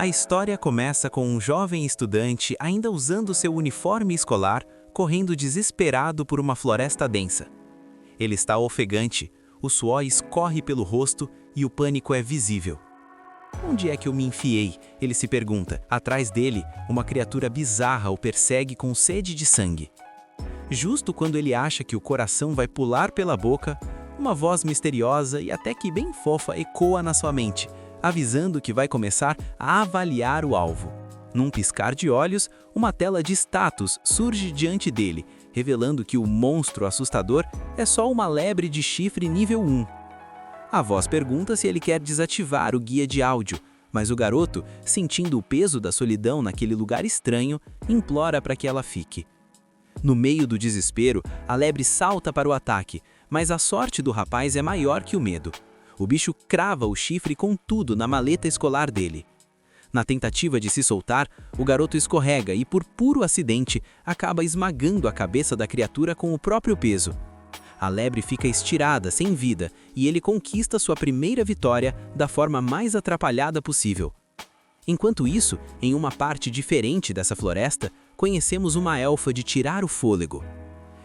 A história começa com um jovem estudante ainda usando seu uniforme escolar, correndo desesperado por uma floresta densa. Ele está ofegante, o suor escorre pelo rosto e o pânico é visível. Onde é que eu me enfiei? Ele se pergunta. Atrás dele, uma criatura bizarra o persegue com sede de sangue. Justo quando ele acha que o coração vai pular pela boca, uma voz misteriosa e até que bem fofa ecoa na sua mente, avisando que vai começar a avaliar o alvo. Num piscar de olhos, uma tela de status surge diante dele, revelando que o monstro assustador é só uma lebre de chifre nível 1. A voz pergunta se ele quer desativar o guia de áudio, mas o garoto, sentindo o peso da solidão naquele lugar estranho, implora para que ela fique. No meio do desespero, a lebre salta para o ataque, mas a sorte do rapaz é maior que o medo. O bicho crava o chifre com tudo na maleta escolar dele. Na tentativa de se soltar, o garoto escorrega e, por puro acidente, acaba esmagando a cabeça da criatura com o próprio peso. A lebre fica estirada, sem vida, e ele conquista sua primeira vitória da forma mais atrapalhada possível. Enquanto isso, em uma parte diferente dessa floresta, conhecemos uma elfa de tirar o fôlego.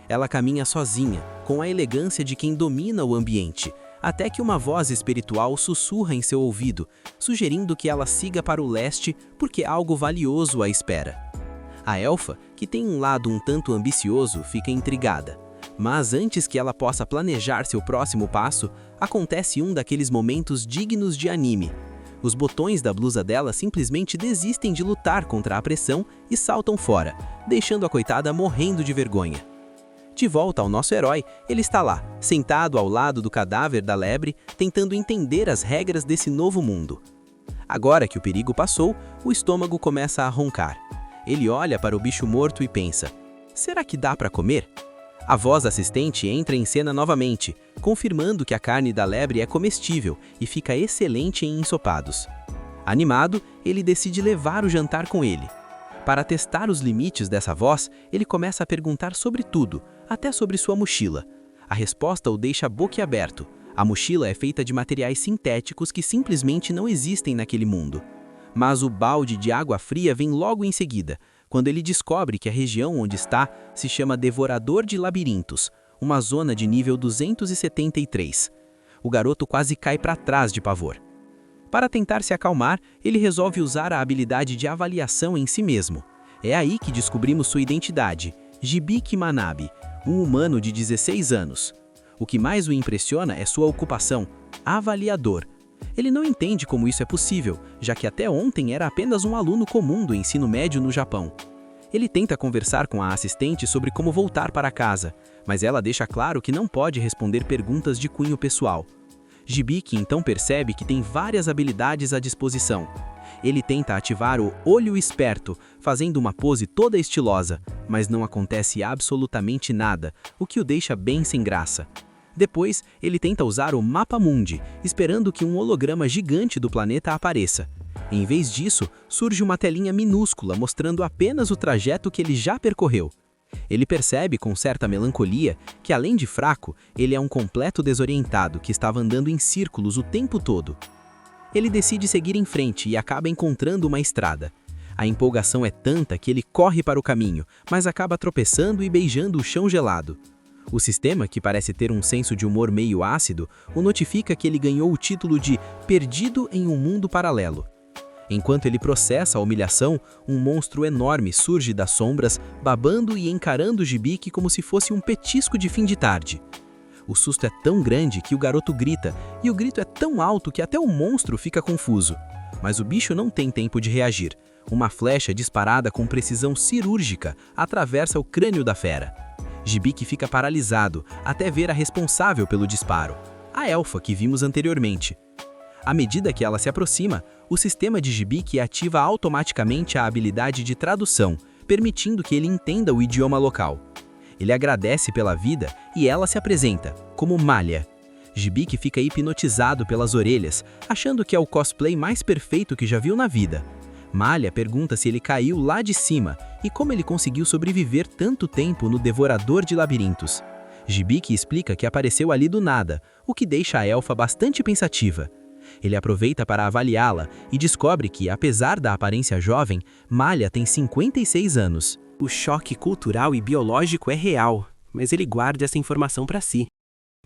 Ela caminha sozinha, com a elegância de quem domina o ambiente, até que uma voz espiritual sussurra em seu ouvido, sugerindo que ela siga para o leste porque algo valioso a espera. A elfa, que tem um lado um tanto ambicioso, fica intrigada. Mas antes que ela possa planejar seu próximo passo, acontece um daqueles momentos dignos de anime. Os botões da blusa dela simplesmente desistem de lutar contra a pressão e saltam fora, deixando a coitada morrendo de vergonha. De volta ao nosso herói, ele está lá, sentado ao lado do cadáver da lebre, tentando entender as regras desse novo mundo. Agora que o perigo passou, o estômago começa a roncar. Ele olha para o bicho morto e pensa: será que dá para comer? A voz assistente entra em cena novamente, confirmando que a carne da lebre é comestível e fica excelente em ensopados. Animado, ele decide levar o jantar com ele. Para testar os limites dessa voz, ele começa a perguntar sobre tudo, até sobre sua mochila. A resposta o deixa boquiaberto. A mochila é feita de materiais sintéticos que simplesmente não existem naquele mundo. Mas o balde de água fria vem logo em seguida, quando ele descobre que a região onde está se chama Devorador de Labirintos, uma zona de nível 273. O garoto quase cai para trás de pavor. Para tentar se acalmar, ele resolve usar a habilidade de avaliação em si mesmo. É aí que descobrimos sua identidade, Hibiki Manabe, um humano de 16 anos. O que mais o impressiona é sua ocupação, avaliador. Ele não entende como isso é possível, já que até ontem era apenas um aluno comum do ensino médio no Japão. Ele tenta conversar com a assistente sobre como voltar para casa, mas ela deixa claro que não pode responder perguntas de cunho pessoal. Hibiki então percebe que tem várias habilidades à disposição. Ele tenta ativar o Olho Esperto, fazendo uma pose toda estilosa, mas não acontece absolutamente nada, o que o deixa bem sem graça. Depois, ele tenta usar o Mapa Mundi, esperando que um holograma gigante do planeta apareça. Em vez disso, surge uma telinha minúscula mostrando apenas o trajeto que ele já percorreu. Ele percebe com certa melancolia que, além de fraco, ele é um completo desorientado que estava andando em círculos o tempo todo. Ele decide seguir em frente e acaba encontrando uma estrada. A empolgação é tanta que ele corre para o caminho, mas acaba tropeçando e beijando o chão gelado. O sistema, que parece ter um senso de humor meio ácido, o notifica que ele ganhou o título de Perdido em um Mundo Paralelo. Enquanto ele processa a humilhação, um monstro enorme surge das sombras, babando e encarando Hibiki como se fosse um petisco de fim de tarde. O susto é tão grande que o garoto grita, e o grito é tão alto que até o monstro fica confuso. Mas o bicho não tem tempo de reagir. Uma flecha disparada com precisão cirúrgica atravessa o crânio da fera. Hibiki fica paralisado, até ver a responsável pelo disparo, a elfa que vimos anteriormente. À medida que ela se aproxima, o sistema de Hibiki ativa automaticamente a habilidade de tradução, permitindo que ele entenda o idioma local. Ele agradece pela vida e ela se apresenta, como Malha. Hibiki fica hipnotizado pelas orelhas, achando que é o cosplay mais perfeito que já viu na vida. Malha pergunta se ele caiu lá de cima e como ele conseguiu sobreviver tanto tempo no Devorador de Labirintos. Hibiki explica que apareceu ali do nada, o que deixa a elfa bastante pensativa. Ele aproveita para avaliá-la e descobre que, apesar da aparência jovem, Malha tem 56 anos. O choque cultural e biológico é real, mas ele guarda essa informação para si.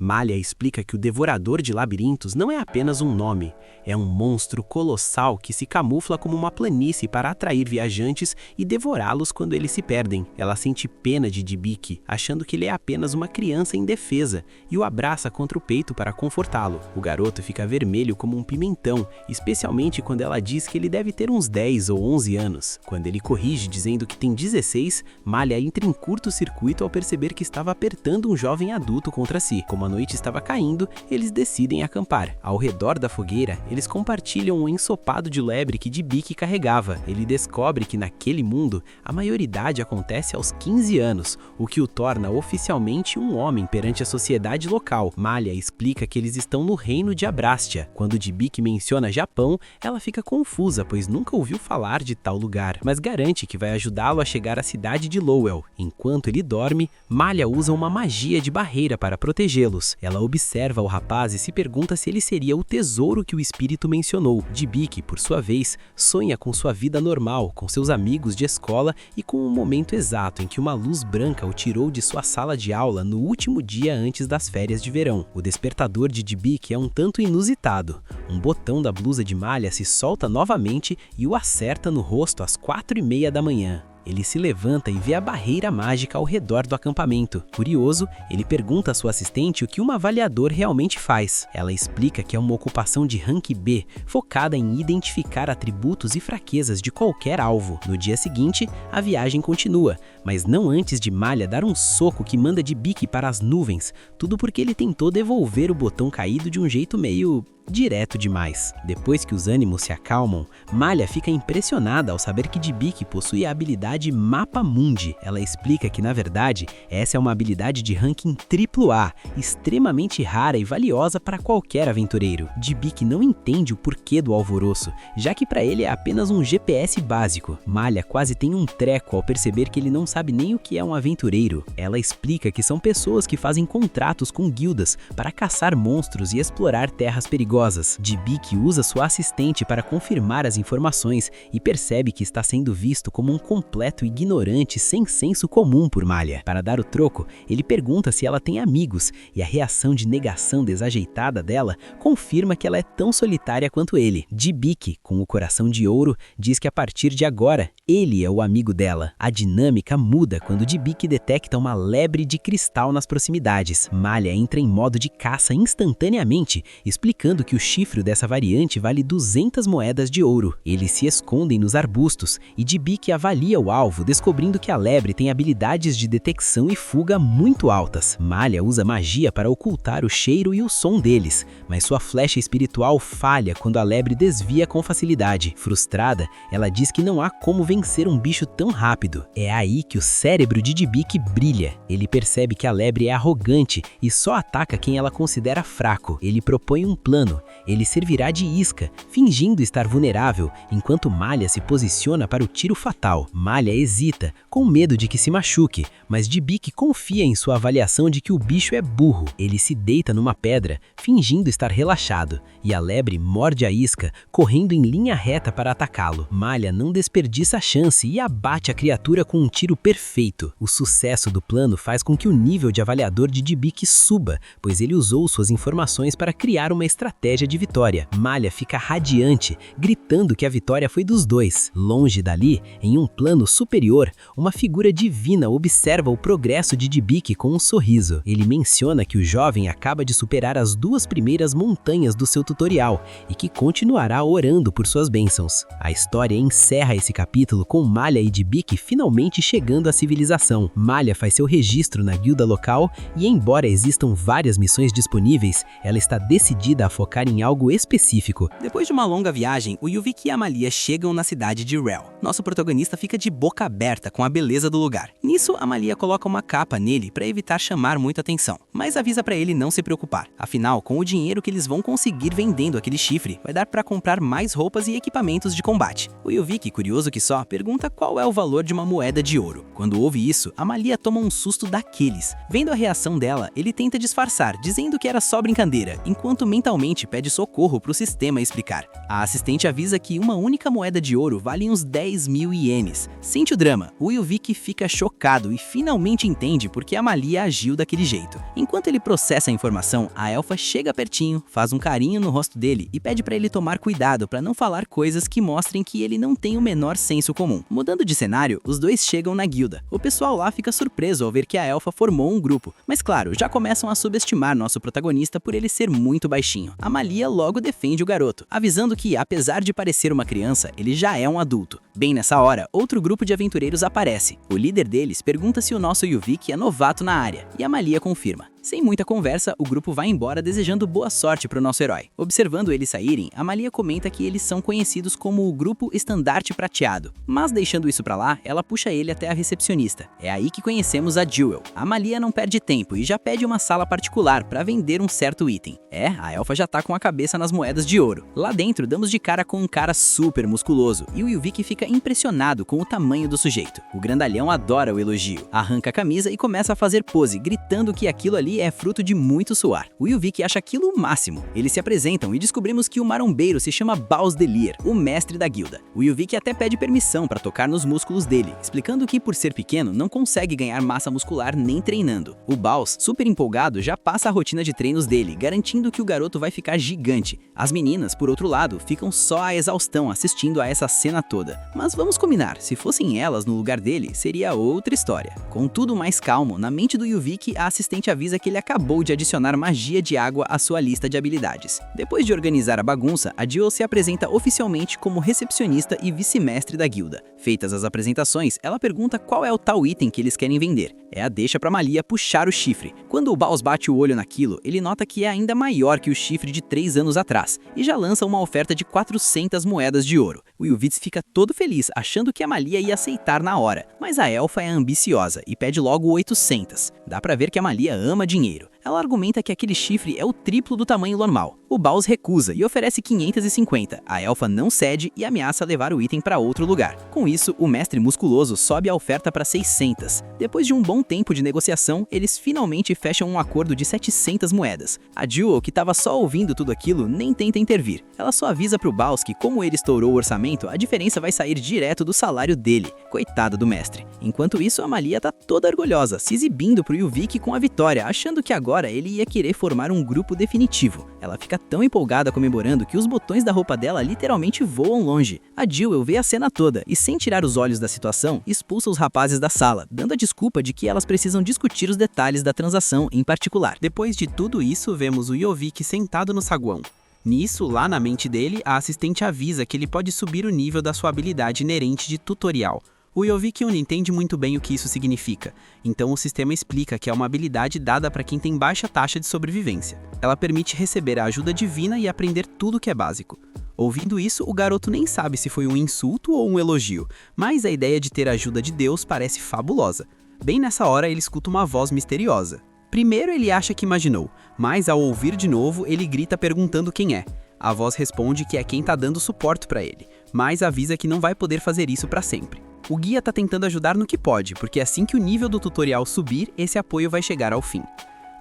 Malha explica que o Devorador de Labirintos não é apenas um nome, é um monstro colossal que se camufla como uma planície para atrair viajantes e devorá-los quando eles se perdem. Ela sente pena de Dybbuk, achando que ele é apenas uma criança indefesa, e o abraça contra o peito para confortá-lo. O garoto fica vermelho como um pimentão, especialmente quando ela diz que ele deve ter uns 10 ou 11 anos. Quando ele corrige dizendo que tem 16, Malha entra em curto-circuito ao perceber que estava apertando um jovem adulto contra si. Como a noite estava caindo, eles decidem acampar. Ao redor da fogueira, eles compartilham um ensopado de lebre que Dybbuk carregava. Ele descobre que naquele mundo, a maioridade acontece aos 15 anos, o que o torna oficialmente um homem perante a sociedade local. Malha explica que eles estão no reino de Abrastia. Quando Dybbuk menciona Japão, ela fica confusa, pois nunca ouviu falar de tal lugar, mas garante que vai ajudá-lo a chegar à cidade de Lowell. Enquanto ele dorme, Malha usa uma magia de barreira para protegê-los. Ela observa o rapaz e se pergunta se ele seria o tesouro que o espírito mencionou. Dybbuk, por sua vez, sonha com sua vida normal, com seus amigos de escola e com o momento exato em que uma luz branca o tirou de sua sala de aula no último dia antes das férias de verão. O despertador de Dybbuk é um tanto inusitado. Um botão da blusa de Malha se solta novamente e o acerta no rosto às 4h30 da manhã. Ele se levanta e vê a barreira mágica ao redor do acampamento. Curioso, ele pergunta à sua assistente o que um avaliador realmente faz. Ela explica que é uma ocupação de rank B, focada em identificar atributos e fraquezas de qualquer alvo. No dia seguinte, a viagem continua, mas não antes de Malha dar um soco que manda Dybbuk para as nuvens, tudo porque ele tentou devolver o botão caído de um jeito meio direto demais. Depois que os ânimos se acalmam, Malha fica impressionada ao saber que Dybbuk possui a habilidade Mapa Mundi. Ela explica que, na verdade, essa é uma habilidade de ranking AAA, extremamente rara e valiosa para qualquer aventureiro. Dybbuk não entende o porquê do alvoroço, já que para ele é apenas um GPS básico. Malha quase tem um treco ao perceber que ele não sabe nem o que é um aventureiro. Ela explica que são pessoas que fazem contratos com guildas para caçar monstros e explorar terras perigosas. Dybbuk usa sua assistente para confirmar as informações e percebe que está sendo visto como um completo ignorante sem senso comum por Malha. Para dar o troco, ele pergunta se ela tem amigos e a reação de negação desajeitada dela confirma que ela é tão solitária quanto ele. Dybbuk, com o coração de ouro, diz que a partir de agora, ele é o amigo dela. A dinâmica muda quando Dybbuk detecta uma lebre de cristal nas proximidades. Malha entra em modo de caça instantaneamente, explicando que o chifre dessa variante vale 200 moedas de ouro. Eles se escondem nos arbustos e Dybbuk avalia o alvo, descobrindo que a lebre tem habilidades de detecção e fuga muito altas. Malha usa magia para ocultar o cheiro e o som deles, mas sua flecha espiritual falha quando a lebre desvia com facilidade. Frustrada, ela diz que não há como vencer um bicho tão rápido. É aí que o cérebro de Dybbuk brilha. Ele percebe que a lebre é arrogante e só ataca quem ela considera fraco. Ele propõe um plano. Ele servirá de isca, fingindo estar vulnerável, enquanto Malha se posiciona para o tiro fatal. Malha hesita, com medo de que se machuque, mas Dybbuk confia em sua avaliação de que o bicho é burro. Ele se deita numa pedra, fingindo estar relaxado, e a lebre morde a isca, correndo em linha reta para atacá-lo. Malha não desperdiça a chance e abate a criatura com um tiro perfeito. O sucesso do plano faz com que o nível de avaliador de Dybbuk suba, pois ele usou suas informações para criar uma estratégia de vitória. Malha fica radiante, gritando que a vitória foi dos dois. Longe dali, em um plano superior, uma figura divina observa o progresso de Dybbuk com um sorriso. Ele menciona que o jovem acaba de superar as 2 primeiras montanhas do seu tutorial e que continuará orando por suas bênçãos. A história encerra esse capítulo com Malha e Dybbuk finalmente chegando à civilização. Malha faz seu registro na guilda local e, embora existam várias missões disponíveis, ela está decidida a focar em algo específico. Depois de uma longa viagem, o Yuvik e a Amalia chegam na cidade de Rel. Nosso protagonista fica de boca aberta com a beleza do lugar. Nisso, Amalia coloca uma capa nele para evitar chamar muita atenção, mas avisa para ele não se preocupar. Afinal, com o dinheiro que eles vão conseguir vendendo aquele chifre, vai dar para comprar mais roupas e equipamentos de combate. O Yuvik, curioso que só, pergunta qual é o valor de uma moeda de ouro. Quando ouve isso, Amalia toma um susto daqueles. Vendo a reação dela, ele tenta disfarçar, dizendo que era só brincadeira, enquanto mentalmente imediatamente pede socorro para o sistema explicar. A assistente avisa que uma única moeda de ouro vale uns 10.000 ienes. Sente o drama, o Yuvik fica chocado e finalmente entende por que a Malia agiu daquele jeito. Enquanto ele processa a informação, a elfa chega pertinho, faz um carinho no rosto dele e pede para ele tomar cuidado para não falar coisas que mostrem que ele não tem o menor senso comum. Mudando de cenário, os dois chegam na guilda. O pessoal lá fica surpreso ao ver que a elfa formou um grupo, mas claro, já começam a subestimar nosso protagonista por ele ser muito baixinho. A Malia logo defende o garoto, avisando que, apesar de parecer uma criança, ele já é um adulto. Bem nessa hora, outro grupo de aventureiros aparece. O líder deles pergunta se o nosso Yuvik é novato na área, e a Malia confirma. Sem muita conversa, o grupo vai embora desejando boa sorte para o nosso herói. Observando eles saírem, a Malia comenta que eles são conhecidos como o Grupo Estandarte Prateado. Mas deixando isso pra lá, ela puxa ele até a recepcionista. É aí que conhecemos a Jewel. A Malia não perde tempo e já pede uma sala particular para vender um certo item. A elfa já tá com a cabeça nas moedas de ouro. Lá dentro, damos de cara com um cara super musculoso e o Yuvik fica impressionado com o tamanho do sujeito. O grandalhão adora o elogio, arranca a camisa e começa a fazer pose, gritando que aquilo ali é fruto de muito suar. O Yuvik acha aquilo o máximo. Eles se apresentam e descobrimos que o marombeiro se chama Baus Delir, o mestre da guilda. O Yuvik até pede permissão para tocar nos músculos dele, explicando que por ser pequeno não consegue ganhar massa muscular nem treinando. O Baus, super empolgado, já passa a rotina de treinos dele, garantindo que o garoto vai ficar gigante. As meninas, por outro lado, ficam só à exaustão assistindo a essa cena toda. Mas vamos combinar, se fossem elas no lugar dele, seria outra história. Com tudo mais calmo, na mente do Yuvik, a assistente avisa que ele acabou de adicionar magia de água à sua lista de habilidades. Depois de organizar a bagunça, a Jewel se apresenta oficialmente como recepcionista e vice-mestre da guilda. Feitas as apresentações, ela pergunta qual é o tal item que eles querem vender. É a deixa pra Malia puxar o chifre. Quando o Baus bate o olho naquilo, ele nota que é ainda maior que o chifre de 3 anos atrás, e já lança uma oferta de 400 moedas de ouro. O Yuvik fica todo feliz, achando que a Malia ia aceitar na hora, mas a elfa é ambiciosa e pede logo 800. Dá pra ver que a Malia ama dinheiro. Ela argumenta que aquele chifre é o triplo do tamanho normal. O Baus recusa e oferece 550. A elfa não cede e ameaça levar o item para outro lugar. Com isso, o mestre musculoso sobe a oferta para 600. Depois de um bom tempo de negociação, eles finalmente fecham um acordo de 700 moedas. A Jewel, que estava só ouvindo tudo aquilo, nem tenta intervir. Ela só avisa pro Baus que, como ele estourou o orçamento, a diferença vai sair direto do salário dele. Coitada do mestre. Enquanto isso, a Malia tá toda orgulhosa, se exibindo pro Yuvik com a vitória, achando que agora ele ia querer formar um grupo definitivo. Ela fica tão empolgada comemorando que os botões da roupa dela literalmente voam longe. A Jewel vê a cena toda e, sem tirar os olhos da situação, expulsa os rapazes da sala, dando a desculpa de que elas precisam discutir os detalhes da transação em particular. Depois de tudo isso, vemos o Yuvik sentado no saguão. Nisso, lá na mente dele, a assistente avisa que ele pode subir o nível da sua habilidade inerente de tutorial. O Yuvik não entende muito bem o que isso significa, então o sistema explica que é uma habilidade dada para quem tem baixa taxa de sobrevivência. Ela permite receber a ajuda divina e aprender tudo que é básico. Ouvindo isso, o garoto nem sabe se foi um insulto ou um elogio, mas a ideia de ter a ajuda de Deus parece fabulosa. Bem nessa hora, ele escuta uma voz misteriosa. Primeiro ele acha que imaginou, mas ao ouvir de novo, ele grita perguntando quem é. A voz responde que é quem tá dando suporte para ele, mas avisa que não vai poder fazer isso para sempre. O guia tá tentando ajudar no que pode, porque assim que o nível do tutorial subir, esse apoio vai chegar ao fim.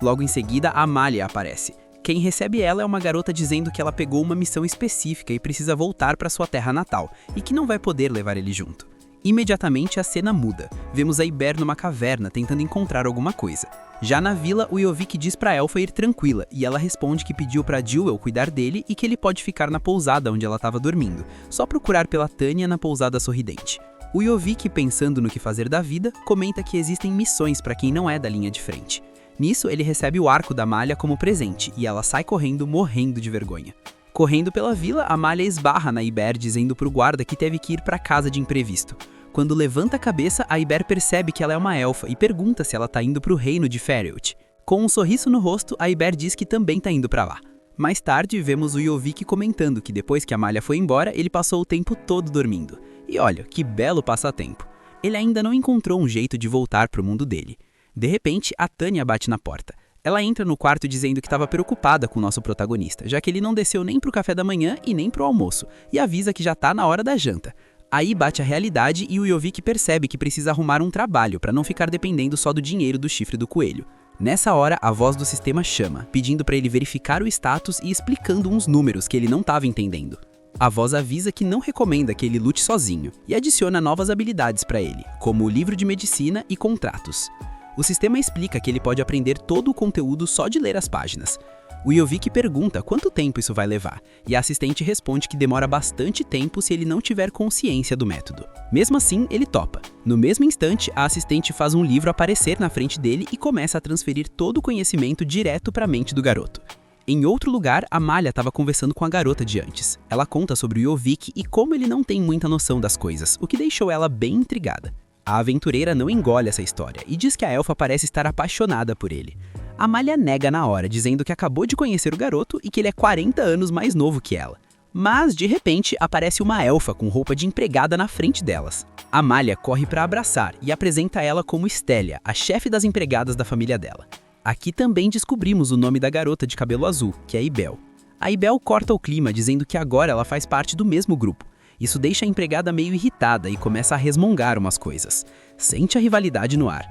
Logo em seguida, a Malia aparece. Quem recebe ela é uma garota dizendo que ela pegou uma missão específica e precisa voltar para sua terra natal, e que não vai poder levar ele junto. Imediatamente a cena muda. Vemos a Iber numa caverna tentando encontrar alguma coisa. Já na vila, o Yuvik diz pra elfa ir tranquila, e ela responde que pediu pra Jewel cuidar dele e que ele pode ficar na pousada onde ela estava dormindo, só procurar pela Tânia na pousada sorridente. O Yuvik, pensando no que fazer da vida, comenta que existem missões para quem não é da linha de frente. Nisso, ele recebe o arco da Malia como presente e ela sai correndo, morrendo de vergonha. Correndo pela vila, a Malia esbarra na Iber dizendo pro guarda que teve que ir para casa de imprevisto. Quando levanta a cabeça, a Iber percebe que ela é uma elfa e pergunta se ela tá indo pro reino de Feriot. Com um sorriso no rosto, a Iber diz que também tá indo para lá. Mais tarde, vemos o Yuvik comentando que depois que a Malia foi embora, ele passou o tempo todo dormindo. E olha, que belo passatempo. Ele ainda não encontrou um jeito de voltar pro mundo dele. De repente, a Tânia bate na porta. Ela entra no quarto dizendo que estava preocupada com o nosso protagonista, já que ele não desceu nem pro café da manhã e nem pro almoço, e avisa que já tá na hora da janta. Aí bate a realidade e o Yuvik percebe que precisa arrumar um trabalho para não ficar dependendo só do dinheiro do chifre do coelho. Nessa hora, a voz do sistema chama, pedindo para ele verificar o status e explicando uns números que ele não estava entendendo. A voz avisa que não recomenda que ele lute sozinho e adiciona novas habilidades para ele, como o livro de medicina e contratos. O sistema explica que ele pode aprender todo o conteúdo só de ler as páginas. O Yovik pergunta quanto tempo isso vai levar, e a assistente responde que demora bastante tempo se ele não tiver consciência do método. Mesmo assim, ele topa. No mesmo instante, a assistente faz um livro aparecer na frente dele e começa a transferir todo o conhecimento direto para a mente do garoto. Em outro lugar, a Malha estava conversando com a garota de antes. Ela conta sobre o Yovik e como ele não tem muita noção das coisas, o que deixou ela bem intrigada. A aventureira não engole essa história e diz que a elfa parece estar apaixonada por ele. A Malha nega na hora, dizendo que acabou de conhecer o garoto e que ele é 40 anos mais novo que ela. Mas, de repente, aparece uma elfa com roupa de empregada na frente delas. A Malha corre para abraçar e apresenta ela como Stélia, a chefe das empregadas da família dela. Aqui também descobrimos o nome da garota de cabelo azul, que é Ibel. A Ibel corta o clima dizendo que agora ela faz parte do mesmo grupo. Isso deixa a empregada meio irritada e começa a resmungar umas coisas. Sente a rivalidade no ar.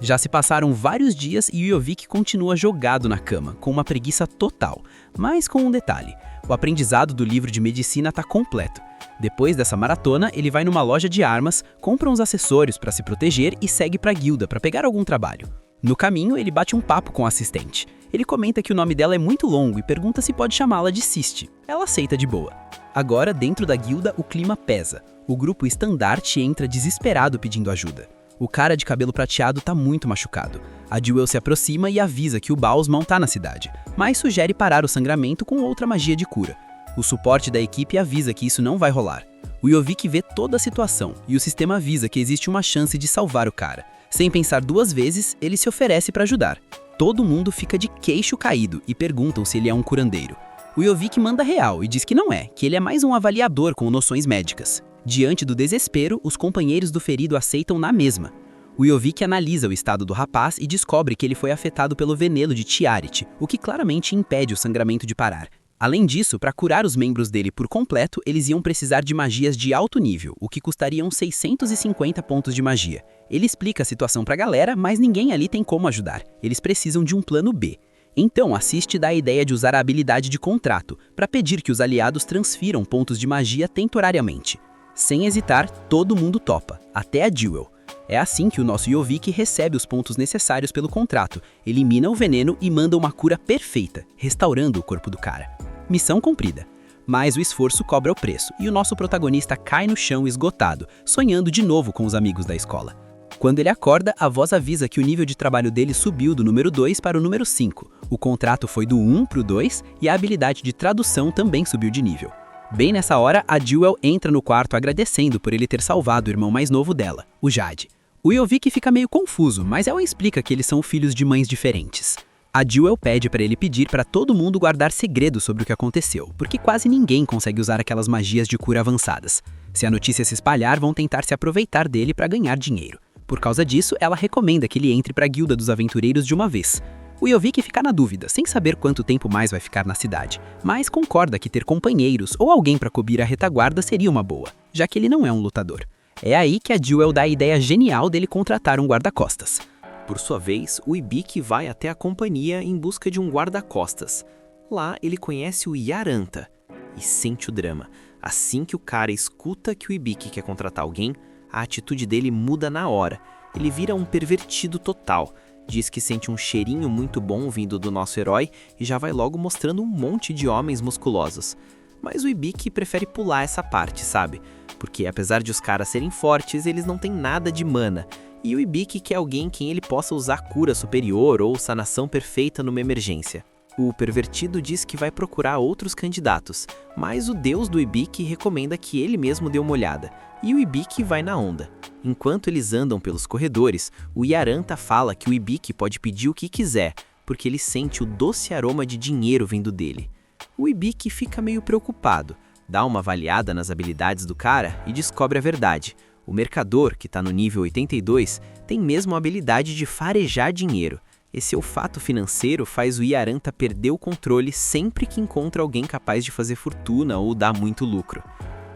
Já se passaram vários dias e o Yovik continua jogado na cama, com uma preguiça total. Mas com um detalhe, o aprendizado do livro de medicina está completo. Depois dessa maratona, ele vai numa loja de armas, compra uns acessórios para se proteger e segue para a guilda para pegar algum trabalho. No caminho, ele bate um papo com o assistente. Ele comenta que o nome dela é muito longo e pergunta se pode chamá-la de Siste. Ela aceita de boa. Agora, dentro da guilda, o clima pesa. O grupo estandarte entra desesperado pedindo ajuda. O cara de cabelo prateado tá muito machucado. A Jewel se aproxima e avisa que o Bausman tá na cidade, mas sugere parar o sangramento com outra magia de cura. O suporte da equipe avisa que isso não vai rolar. O Yovik vê toda a situação e o sistema avisa que existe uma chance de salvar o cara. Sem pensar duas vezes, ele se oferece para ajudar. Todo mundo fica de queixo caído e perguntam se ele é um curandeiro. O Yovik manda real e diz que não é, que ele é mais um avaliador com noções médicas. Diante do desespero, os companheiros do ferido aceitam na mesma. O Yovik analisa o estado do rapaz e descobre que ele foi afetado pelo veneno de Tiarit, o que claramente impede o sangramento de parar. Além disso, para curar os membros dele por completo, eles iam precisar de magias de alto nível, o que custariam 650 pontos de magia. Ele explica a situação pra galera, mas ninguém ali tem como ajudar. Eles precisam de um plano B. Então, assiste dá a ideia de usar a habilidade de contrato, para pedir que os aliados transfiram pontos de magia temporariamente. Sem hesitar, todo mundo topa, até a Jewel. É assim que o nosso Yovik recebe os pontos necessários pelo contrato, elimina o veneno e manda uma cura perfeita, restaurando o corpo do cara. Missão cumprida. Mas o esforço cobra o preço e o nosso protagonista cai no chão esgotado, sonhando de novo com os amigos da escola. Quando ele acorda, a voz avisa que o nível de trabalho dele subiu do número 2 para o número 5. O contrato foi do 1 para o 2 e a habilidade de tradução também subiu de nível. Bem nessa hora, a Jewel entra no quarto agradecendo por ele ter salvado o irmão mais novo dela, o Jade. O Yovik fica meio confuso, mas ela explica que eles são filhos de mães diferentes. A Jewel pede para ele pedir para todo mundo guardar segredo sobre o que aconteceu, porque quase ninguém consegue usar aquelas magias de cura avançadas. Se a notícia se espalhar, vão tentar se aproveitar dele para ganhar dinheiro. Por causa disso, ela recomenda que ele entre para a Guilda dos Aventureiros de uma vez. O Yovik fica na dúvida, sem saber quanto tempo mais vai ficar na cidade, mas concorda que ter companheiros ou alguém para cobrir a retaguarda seria uma boa, já que ele não é um lutador. É aí que a Jewel dá a ideia genial dele contratar um guarda-costas. Por sua vez, o Ibik vai até a companhia em busca de um guarda-costas. Lá, ele conhece o Yaranta e sente o drama. Assim que o cara escuta que o Ibik quer contratar alguém, a atitude dele muda na hora. Ele vira um pervertido total. Diz que sente um cheirinho muito bom vindo do nosso herói e já vai logo mostrando um monte de homens musculosos. Mas o Ibik prefere pular essa parte, sabe? Porque apesar de os caras serem fortes, eles não têm nada de mana. E o Ibik quer alguém quem ele possa usar cura superior ou sanação perfeita numa emergência. O pervertido diz que vai procurar outros candidatos, mas o deus do Ibik recomenda que ele mesmo dê uma olhada. E o Ibik vai na onda. Enquanto eles andam pelos corredores, o Yaranta fala que o Ibik pode pedir o que quiser, porque ele sente o doce aroma de dinheiro vindo dele. O Ibik fica meio preocupado, dá uma avaliada nas habilidades do cara e descobre a verdade. O mercador, que está no nível 82, tem mesmo a habilidade de farejar dinheiro. Esse olfato financeiro faz o Yaranta perder o controle sempre que encontra alguém capaz de fazer fortuna ou dar muito lucro.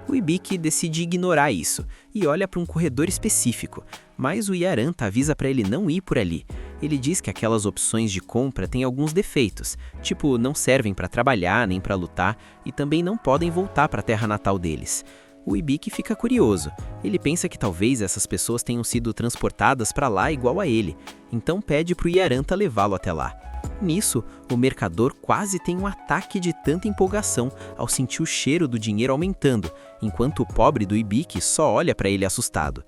O Ibiki decide ignorar isso e olha para um corredor específico, mas o Yaranta avisa para ele não ir por ali. Ele diz que aquelas opções de compra têm alguns defeitos, tipo não servem para trabalhar nem para lutar e também não podem voltar para a terra natal deles. O Ibiki fica curioso. Ele pensa que talvez essas pessoas tenham sido transportadas para lá igual a ele, então pede para o Yaranta levá-lo até lá. Nisso, o mercador quase tem um ataque de tanta empolgação ao sentir o cheiro do dinheiro aumentando, enquanto o pobre do Ibiki só olha para ele assustado.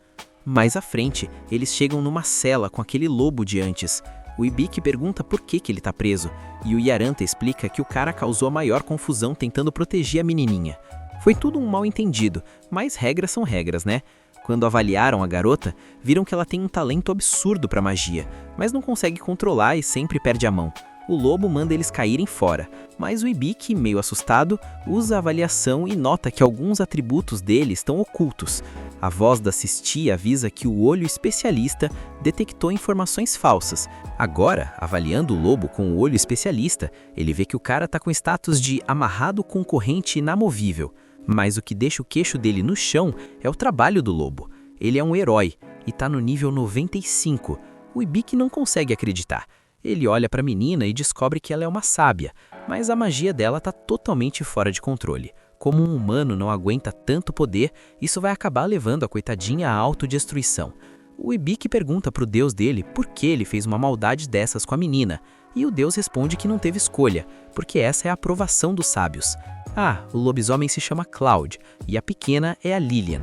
Mais à frente, eles chegam numa cela com aquele lobo de antes. O Ibiki pergunta por que ele está preso, e o Yaranta explica que o cara causou a maior confusão tentando proteger a menininha. Foi tudo um mal-entendido, mas regras são regras, né? Quando avaliaram a garota, viram que ela tem um talento absurdo para magia, mas não consegue controlar e sempre perde a mão. O lobo manda eles caírem fora, mas o Ibiki, meio assustado, usa a avaliação e nota que alguns atributos dele estão ocultos. A voz da Sisti avisa que o olho especialista detectou informações falsas. Agora, avaliando o lobo com o olho especialista, ele vê que o cara tá com status de amarrado com corrente inamovível. Mas o que deixa o queixo dele no chão é o trabalho do lobo. Ele é um herói e tá no nível 95. O Ibiki não consegue acreditar. Ele olha para a menina e descobre que ela é uma sábia, mas a magia dela tá totalmente fora de controle. Como um humano não aguenta tanto poder, isso vai acabar levando a coitadinha à autodestruição. O Ibiki pergunta pro deus dele por que ele fez uma maldade dessas com a menina, e o deus responde que não teve escolha, porque essa é a aprovação dos sábios. O lobisomem se chama Cloud, e a pequena é a Lilian.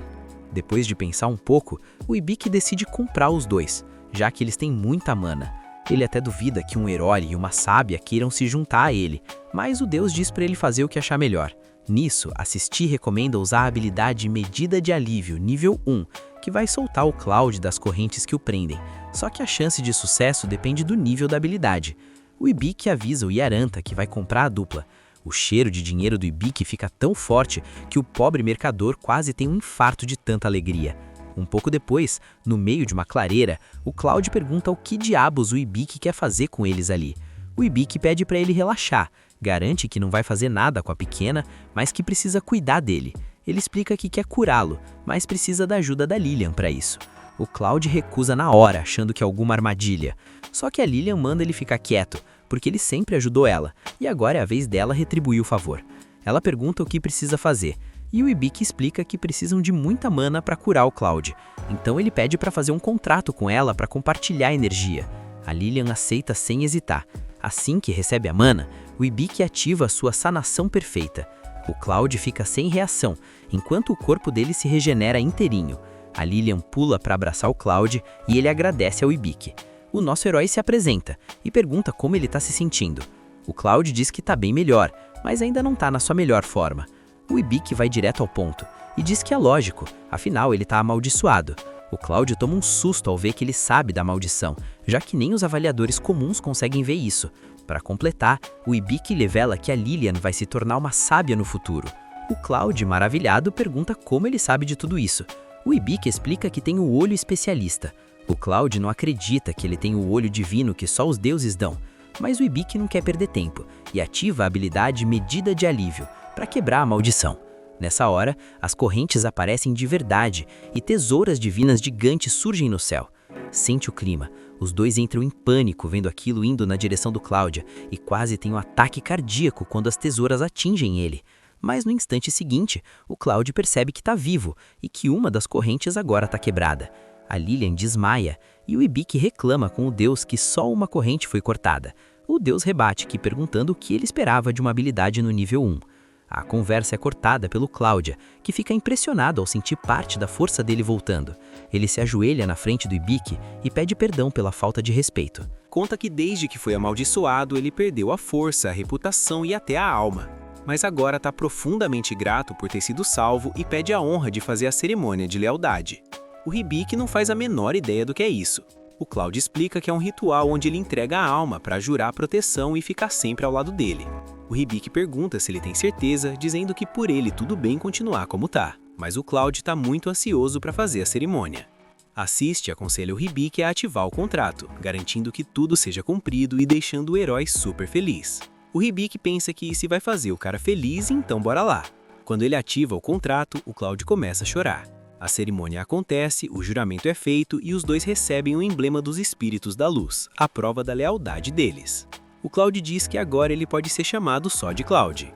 Depois de pensar um pouco, o Ibiki decide comprar os dois, já que eles têm muita mana. Ele até duvida que um herói e uma sábia queiram se juntar a ele, mas o deus diz para ele fazer o que achar melhor. Nisso, a Sisti recomenda usar a habilidade Medida de Alívio, nível 1, que vai soltar o Cloud das correntes que o prendem, só que a chance de sucesso depende do nível da habilidade. O Ibiki avisa o Yaranta que vai comprar a dupla. O cheiro de dinheiro do Ibiki fica tão forte que o pobre mercador quase tem um infarto de tanta alegria. Um pouco depois, no meio de uma clareira, o Cloud pergunta o que diabos o Ibiki quer fazer com eles ali. O Ibiki pede para ele relaxar, garante que não vai fazer nada com a pequena, mas que precisa cuidar dele. Ele explica que quer curá-lo, mas precisa da ajuda da Lilian para isso. O Cloud recusa na hora, achando que é alguma armadilha. Só que a Lilian manda ele ficar quieto, porque ele sempre ajudou ela, e agora é a vez dela retribuir o favor. Ela pergunta o que precisa fazer, e o Ibiki explica que precisam de muita mana para curar o Cloud. Então ele pede para fazer um contrato com ela para compartilhar a energia. A Lilian aceita sem hesitar. Assim que recebe a mana, o Ibiki ativa sua sanação perfeita. O Cloud fica sem reação, enquanto o corpo dele se regenera inteirinho. A Lilian pula para abraçar o Cloud e ele agradece ao Ibiki. O nosso herói se apresenta e pergunta como ele está se sentindo. O Cloud diz que está bem melhor, mas ainda não está na sua melhor forma. O Ibiki vai direto ao ponto e diz que é lógico, afinal ele está amaldiçoado. O Cloud toma um susto ao ver que ele sabe da maldição, já que nem os avaliadores comuns conseguem ver isso. Para completar, o Ibiki revela que a Lilian vai se tornar uma sábia no futuro. O Cloud, maravilhado, pergunta como ele sabe de tudo isso. O Ibiki explica que tem o olho especialista. O Cloud não acredita que ele tem o olho divino que só os deuses dão, mas o Ibiki não quer perder tempo e ativa a habilidade Medida de Alívio para quebrar a maldição. Nessa hora, as correntes aparecem de verdade e tesouras divinas gigantes surgem no céu. Sente o clima. Os dois entram em pânico vendo aquilo indo na direção do Cláudia e quase tem um ataque cardíaco quando as tesouras atingem ele. Mas no instante seguinte, o Cláudio percebe que está vivo e que uma das correntes agora está quebrada. A Lilian desmaia e o Ibiki reclama com o deus que só uma corrente foi cortada. O deus rebate que perguntando o que ele esperava de uma habilidade no nível 1. A conversa é cortada pelo Cláudia, que fica impressionado ao sentir parte da força dele voltando. Ele se ajoelha na frente do Ibiki e pede perdão pela falta de respeito. Conta que desde que foi amaldiçoado, ele perdeu a força, a reputação e até a alma. Mas agora está profundamente grato por ter sido salvo e pede a honra de fazer a cerimônia de lealdade. O Ibiki não faz a menor ideia do que é isso. O Cláudio explica que é um ritual onde ele entrega a alma para jurar proteção e ficar sempre ao lado dele. O Ibiki pergunta se ele tem certeza, dizendo que por ele tudo bem continuar como tá, mas o Cláudio está muito ansioso para fazer a cerimônia. Assiste aconselha o Ibiki a ativar o contrato, garantindo que tudo seja cumprido e deixando o herói super feliz. O Ibiki pensa que se vai fazer o cara feliz, então bora lá. Quando ele ativa o contrato, o Cloud começa a chorar. A cerimônia acontece, o juramento é feito e os dois recebem o emblema dos espíritos da luz, a prova da lealdade deles. O Cloud diz que agora ele pode ser chamado só de Cloud.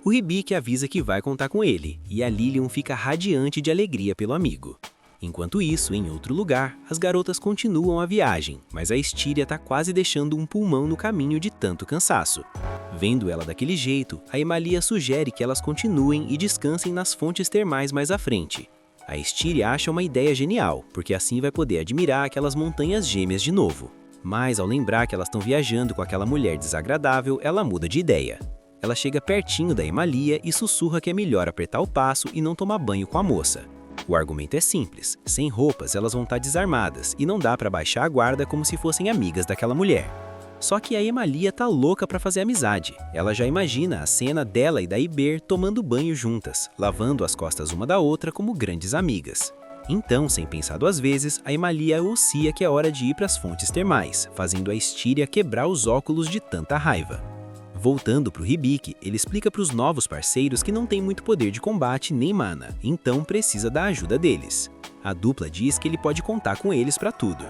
O Hibiki avisa que vai contar com ele, e a Lilian fica radiante de alegria pelo amigo. Enquanto isso, em outro lugar, as garotas continuam a viagem, mas a Styria está quase deixando um pulmão no caminho de tanto cansaço. Vendo ela daquele jeito, a Emalia sugere que elas continuem e descansem nas fontes termais mais à frente. A Styria acha uma ideia genial, porque assim vai poder admirar aquelas montanhas gêmeas de novo. Mas ao lembrar que elas estão viajando com aquela mulher desagradável, ela muda de ideia. Ela chega pertinho da Emalia e sussurra que é melhor apertar o passo e não tomar banho com a moça. O argumento é simples, sem roupas elas vão estar desarmadas e não dá pra baixar a guarda como se fossem amigas daquela mulher. Só que a Emalia tá louca pra fazer amizade. Ela já imagina a cena dela e da Iber tomando banho juntas, lavando as costas uma da outra como grandes amigas. Então, sem pensar duas vezes, a Emalia anuncia que é hora de ir pras fontes termais, fazendo a Styria quebrar os óculos de tanta raiva. Voltando pro Hibiki, ele explica pros novos parceiros que não tem muito poder de combate nem mana, então precisa da ajuda deles. A dupla diz que ele pode contar com eles pra tudo.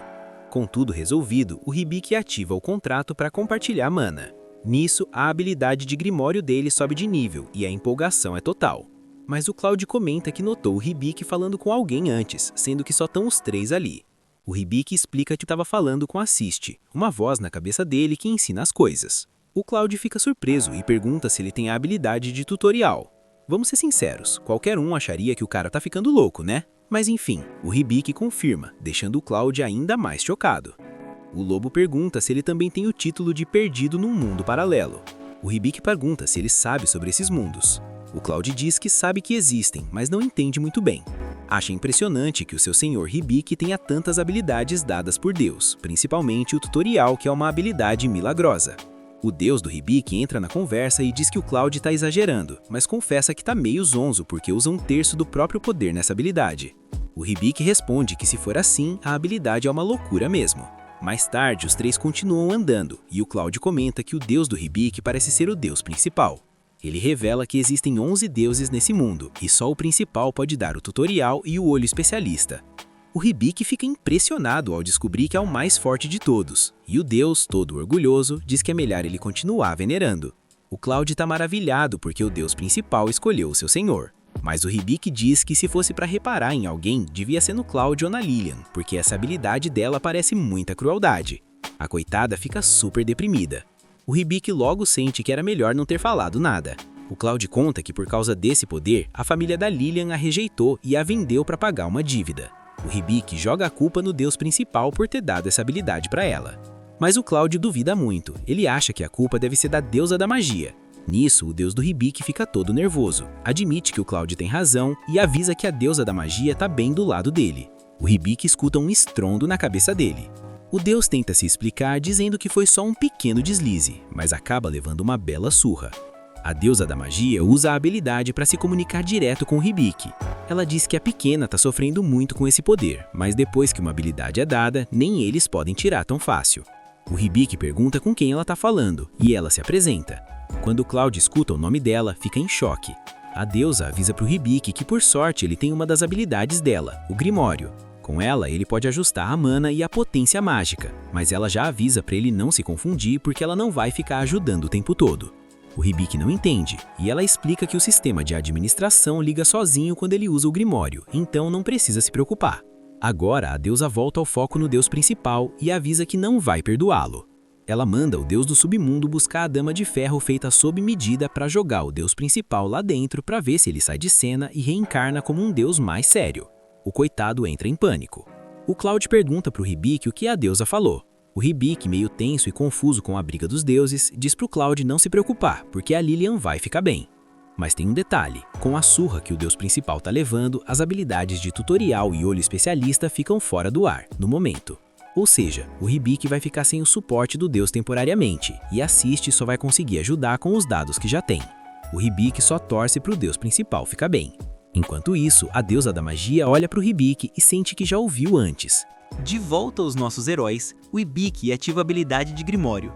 Com tudo resolvido, o Hibiki ativa o contrato para compartilhar mana. Nisso, a habilidade de Grimório dele sobe de nível e a empolgação é total. Mas o Cloud comenta que notou o Hibiki falando com alguém antes, sendo que só estão os três ali. O Hibiki explica que estava falando com a Sist, uma voz na cabeça dele que ensina as coisas. O Cloud fica surpreso e pergunta se ele tem a habilidade de tutorial. Vamos ser sinceros, qualquer um acharia que o cara tá ficando louco, né? Mas enfim, o Hibiki confirma, deixando o Cloud ainda mais chocado. O Lobo pergunta se ele também tem o título de perdido num mundo paralelo. O Hibiki pergunta se ele sabe sobre esses mundos. O Cloud diz que sabe que existem, mas não entende muito bem. Acha impressionante que o seu senhor Hibiki tenha tantas habilidades dadas por Deus, principalmente o tutorial, que é uma habilidade milagrosa. O deus do Hibiki entra na conversa e diz que o Cloud tá exagerando, mas confessa que tá meio zonzo porque usa 1/3 do próprio poder nessa habilidade. O Hibiki responde que se for assim, a habilidade é uma loucura mesmo. Mais tarde, os três continuam andando, e o Cloud comenta que o deus do Hibiki parece ser o deus principal. Ele revela que existem 11 deuses nesse mundo, e só o principal pode dar o tutorial e o olho especialista. O Hibiki fica impressionado ao descobrir que é o mais forte de todos, e o deus, todo orgulhoso, diz que é melhor ele continuar venerando. O Cloud está maravilhado porque o deus principal escolheu o seu senhor. Mas o Hibiki diz que se fosse para reparar em alguém, devia ser no Cloud ou na Lilian, porque essa habilidade dela parece muita crueldade. A coitada fica super deprimida. O Hibiki logo sente que era melhor não ter falado nada. O Cloud conta que por causa desse poder, a família da Lilian a rejeitou e a vendeu para pagar uma dívida. O Hibiki joga a culpa no deus principal por ter dado essa habilidade para ela. Mas o Cloud duvida muito, ele acha que a culpa deve ser da deusa da magia. Nisso, o deus do Hibiki fica todo nervoso, admite que o Cloud tem razão e avisa que a deusa da magia tá bem do lado dele. O Hibiki escuta um estrondo na cabeça dele. O deus tenta se explicar dizendo que foi só um pequeno deslize, mas acaba levando uma bela surra. A deusa da magia usa a habilidade para se comunicar direto com o Hibiki. Ela diz que a pequena está sofrendo muito com esse poder, mas depois que uma habilidade é dada, nem eles podem tirar tão fácil. O Hibiki pergunta com quem ela está falando, e ela se apresenta. Quando o Cloud escuta o nome dela, fica em choque. A deusa avisa para o Hibiki que por sorte ele tem uma das habilidades dela, o Grimório. Com ela, ele pode ajustar a mana e a potência mágica, mas ela já avisa para ele não se confundir porque ela não vai ficar ajudando o tempo todo. O Hibiki não entende, e ela explica que o sistema de administração liga sozinho quando ele usa o Grimório, então não precisa se preocupar. Agora, a deusa volta ao foco no deus principal e avisa que não vai perdoá-lo. Ela manda o deus do submundo buscar a dama de ferro feita sob medida para jogar o deus principal lá dentro para ver se ele sai de cena e reencarna como um deus mais sério. O coitado entra em pânico. O Cloud pergunta para o Hibiki o que a deusa falou. O Hibiki, meio tenso e confuso com a briga dos deuses, diz pro Cloud não se preocupar, porque a Lilian vai ficar bem. Mas tem um detalhe, com a surra que o deus principal tá levando, as habilidades de tutorial e olho especialista ficam fora do ar, no momento. Ou seja, o Hibiki vai ficar sem o suporte do deus temporariamente, e a Sist só vai conseguir ajudar com os dados que já tem. O Hibiki só torce pro deus principal ficar bem. Enquanto isso, a deusa da magia olha pro Hibiki e sente que já ouviu antes. De volta aos nossos heróis, o Hibiki ativa a habilidade de Grimório.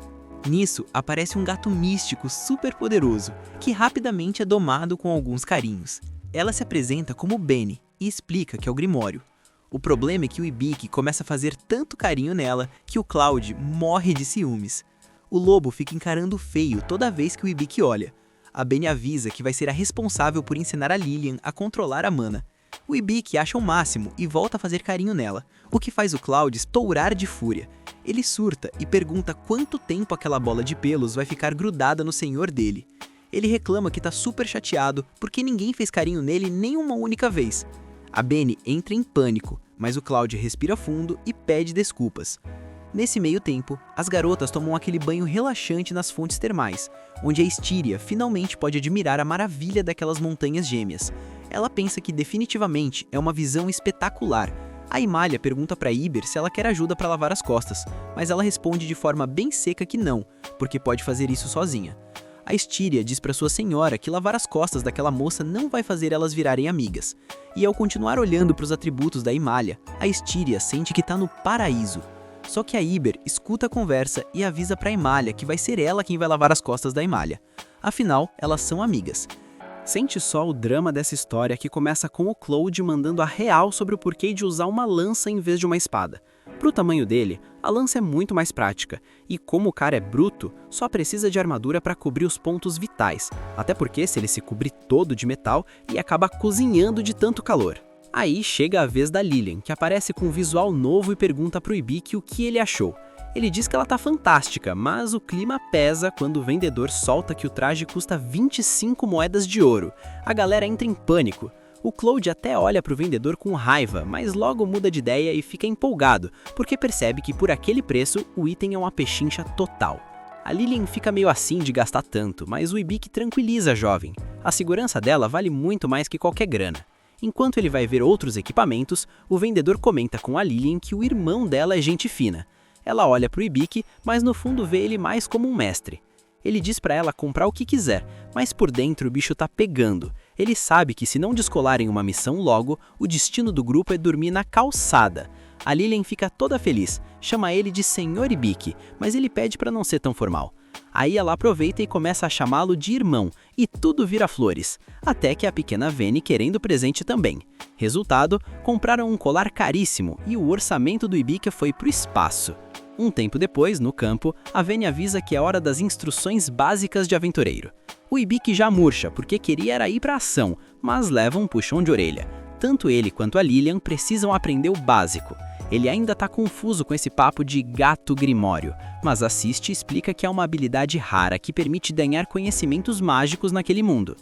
Nisso, aparece um gato místico super poderoso, que rapidamente é domado com alguns carinhos. Ela se apresenta como Benny e explica que é o Grimório. O problema é que o Ibiki começa a fazer tanto carinho nela que o Cloud morre de ciúmes. O lobo fica encarando feio toda vez que o Ibiki olha. A Benny avisa que vai ser a responsável por ensinar a Lilian a controlar a mana. O Ibiki acha o máximo e volta a fazer carinho nela, o que faz o Cloud estourar de fúria. Ele surta e pergunta quanto tempo aquela bola de pelos vai ficar grudada no senhor dele. Ele reclama que tá super chateado porque ninguém fez carinho nele nem uma única vez. A Benny entra em pânico, mas o Cloud respira fundo e pede desculpas. Nesse meio tempo, as garotas tomam aquele banho relaxante nas fontes termais, onde a Styria finalmente pode admirar a maravilha daquelas montanhas gêmeas. Ela pensa que definitivamente é uma visão espetacular. A Imália pergunta para Iber se ela quer ajuda para lavar as costas, mas ela responde de forma bem seca que não, porque pode fazer isso sozinha. A Styria diz para sua senhora que lavar as costas daquela moça não vai fazer elas virarem amigas. E ao continuar olhando para os atributos da Imália, a Styria sente que está no paraíso. Só que a Iber escuta a conversa e avisa para Imália que vai ser ela quem vai lavar as costas da Imália. Afinal, elas são amigas. Sente só o drama dessa história que começa com o Cloud mandando a real sobre o porquê de usar uma lança em vez de uma espada. Pro tamanho dele, a lança é muito mais prática, e como o cara é bruto, só precisa de armadura para cobrir os pontos vitais, até porque se ele se cobrir todo de metal, ia acabar cozinhando de tanto calor. Aí chega a vez da Lilian, que aparece com um visual novo e pergunta pro Ibiki o que ele achou. Ele diz que ela tá fantástica, mas o clima pesa quando o vendedor solta que o traje custa 25 moedas de ouro. A galera entra em pânico. O Cloud até olha pro vendedor com raiva, mas logo muda de ideia e fica empolgado, porque percebe que por aquele preço o item é uma pechincha total. A Lilian fica meio assim de gastar tanto, mas o Ibiki tranquiliza a jovem. A segurança dela vale muito mais que qualquer grana. Enquanto ele vai ver outros equipamentos, o vendedor comenta com a Lilian que o irmão dela é gente fina. Ela olha pro Ibiki, mas no fundo vê ele mais como um mestre. Ele diz pra ela comprar o que quiser, mas por dentro o bicho tá pegando. Ele sabe que se não descolarem uma missão logo, o destino do grupo é dormir na calçada. A Lilian fica toda feliz, chama ele de Senhor Ibiki, mas ele pede pra não ser tão formal. Aí ela aproveita e começa a chamá-lo de irmão, e tudo vira flores, até que a pequena Veni querendo presente também. Resultado, compraram um colar caríssimo e o orçamento do Ibiki foi pro espaço. Um tempo depois, no campo, a Veni avisa que é hora das instruções básicas de aventureiro. O Ibiki já murcha porque queria era ir pra ação, mas leva um puxão de orelha. Tanto ele quanto a Lilian precisam aprender o básico. Ele ainda tá confuso com esse papo de gato grimório, mas assiste e explica que é uma habilidade rara que permite ganhar conhecimentos mágicos naquele mundo.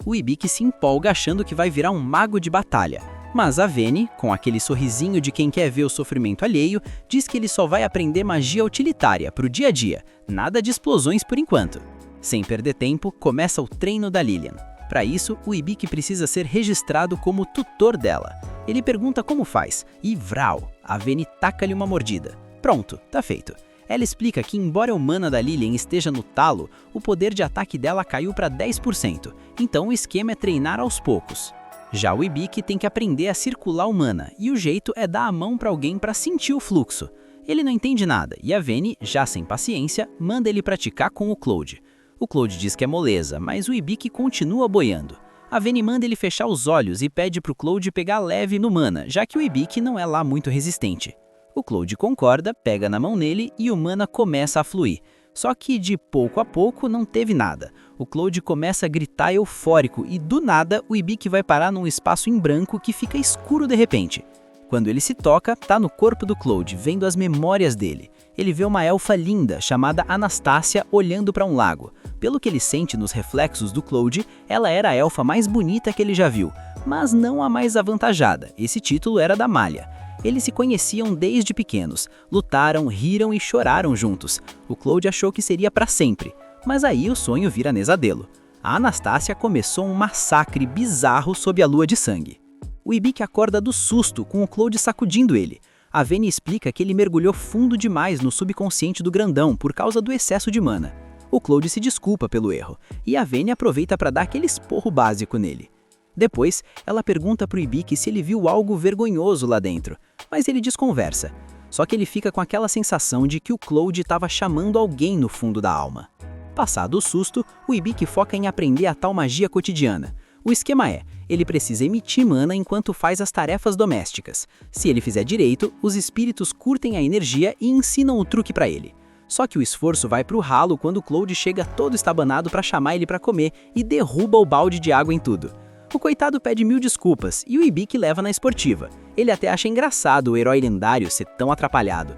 O Ibiki se empolga achando que vai virar um mago de batalha, mas a Veni, com aquele sorrisinho de quem quer ver o sofrimento alheio, diz que ele só vai aprender magia utilitária pro dia a dia, nada de explosões por enquanto. Sem perder tempo, começa o treino da Lilian. Para isso, o Ibiki precisa ser registrado como tutor dela. Ele pergunta como faz, e vrau, a Veni taca-lhe uma mordida. Pronto, tá feito. Ela explica que embora a mana da Lilian esteja no talo, o poder de ataque dela caiu para 10%, então o esquema é treinar aos poucos. Já o Ibiki tem que aprender a circular o mana, e o jeito é dar a mão para alguém para sentir o fluxo. Ele não entende nada, e a Veni, já sem paciência, manda ele praticar com o Cloud. O Cloud diz que é moleza, mas o Ibiki continua boiando. A Veni manda ele fechar os olhos e pede pro Cloud pegar leve no mana, já que o Ibiki não é lá muito resistente. O Cloud concorda, pega na mão nele e o mana começa a fluir. Só que de pouco a pouco não teve nada. O Cloud começa a gritar eufórico e do nada o Ibiki vai parar num espaço em branco que fica escuro de repente. Quando ele se toca, tá no corpo do Cloud, vendo as memórias dele. Ele vê uma elfa linda chamada Anastácia olhando para um lago. Pelo que ele sente nos reflexos do Cloud, ela era a elfa mais bonita que ele já viu, mas não a mais avantajada. Esse título era da Malha. Eles se conheciam desde pequenos, lutaram, riram e choraram juntos. O Cloud achou que seria para sempre, mas aí o sonho vira nesadelo. A Anastácia começou um massacre bizarro sob a lua de sangue. O Ibiki acorda do susto com o Cloud sacudindo ele. A Veni explica que ele mergulhou fundo demais no subconsciente do grandão por causa do excesso de mana. O Cloud se desculpa pelo erro, e a Veni aproveita para dar aquele esporro básico nele. Depois, ela pergunta pro Ibiki se ele viu algo vergonhoso lá dentro, mas ele desconversa. Só que ele fica com aquela sensação de que o Claude estava chamando alguém no fundo da alma. Passado o susto, o Ibiki foca em aprender a tal magia cotidiana. O esquema é, ele precisa emitir mana enquanto faz as tarefas domésticas. Se ele fizer direito, os espíritos curtem a energia e ensinam o truque para ele. Só que o esforço vai pro ralo quando o Claude chega todo estabanado para chamar ele para comer e derruba o balde de água em tudo. O coitado pede 1000 desculpas e o Ibiki leva na esportiva. Ele até acha engraçado o herói lendário ser tão atrapalhado.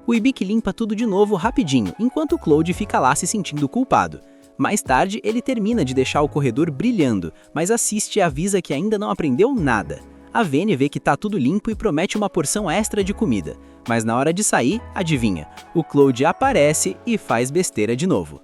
O Ibiki limpa tudo de novo rapidinho, enquanto o Claude fica lá se sentindo culpado. Mais tarde, ele termina de deixar o corredor brilhando, mas assiste e avisa que ainda não aprendeu nada. A Vene vê que tá tudo limpo e promete uma porção extra de comida. Mas na hora de sair, adivinha, o Claude aparece e faz besteira de novo.